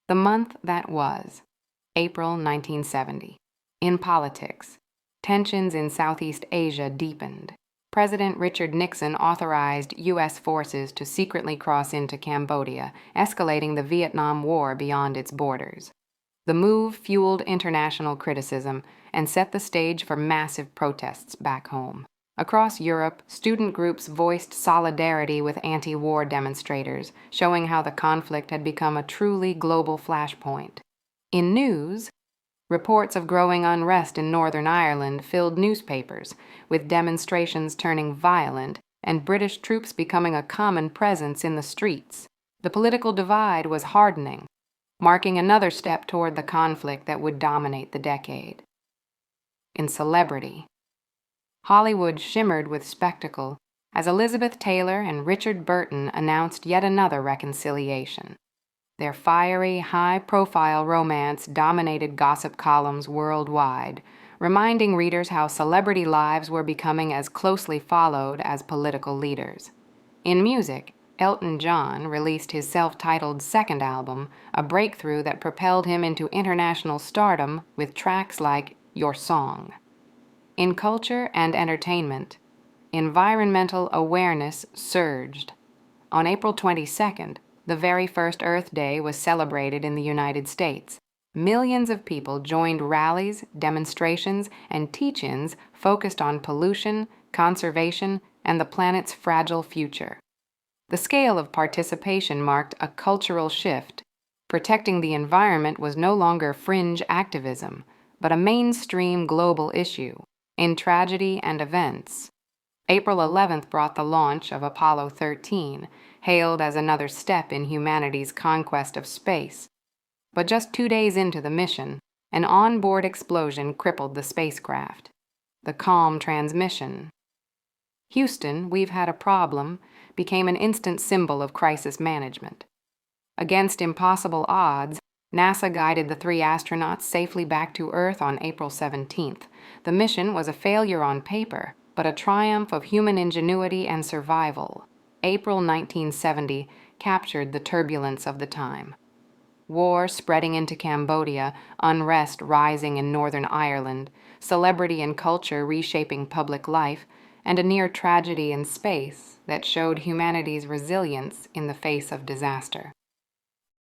The month that was, April 1970. In politics, tensions in Southeast Asia deepened. President Richard Nixon authorized U.S. forces to secretly cross into Cambodia, escalating the Vietnam War beyond its borders. The move fueled international criticism and set the stage for massive protests back home. Across Europe, student groups voiced solidarity with anti-war demonstrators, showing how the conflict had become a truly global flashpoint. In news, reports of growing unrest in Northern Ireland filled newspapers, with demonstrations turning violent and British troops becoming a common presence in the streets. The political divide was hardening, marking another step toward the conflict that would dominate the decade. In celebrity, Hollywood shimmered with spectacle as Elizabeth Taylor and Richard Burton announced yet another reconciliation. Their fiery, high-profile romance dominated gossip columns worldwide, reminding readers how celebrity lives were becoming as closely followed as political leaders. In music, Elton John released his self-titled second album, a breakthrough that propelled him into international stardom with tracks like Your Song. In culture and entertainment, environmental awareness surged. On April 22nd, the very first Earth Day was celebrated in the United States. Millions of people joined rallies, demonstrations, and teach-ins focused on pollution, conservation, and the planet's fragile future. The scale of participation marked a cultural shift. Protecting the environment was no longer fringe activism, but a mainstream global issue. In tragedy and events, April 11th brought the launch of Apollo 13, hailed as another step in humanity's conquest of space. But just 2 days into the mission, an onboard explosion crippled the spacecraft. The calm transmission. Houston, we've had a problem, became an instant symbol of crisis management. Against impossible odds, NASA guided the 3 astronauts safely back to Earth on April 17th. The mission was a failure on paper, but a triumph of human ingenuity and survival. April 1970 captured the turbulence of the time. War spreading into Cambodia, unrest rising in Northern Ireland, celebrity and culture reshaping public life, and a near tragedy in space that showed humanity's resilience in the face of disaster.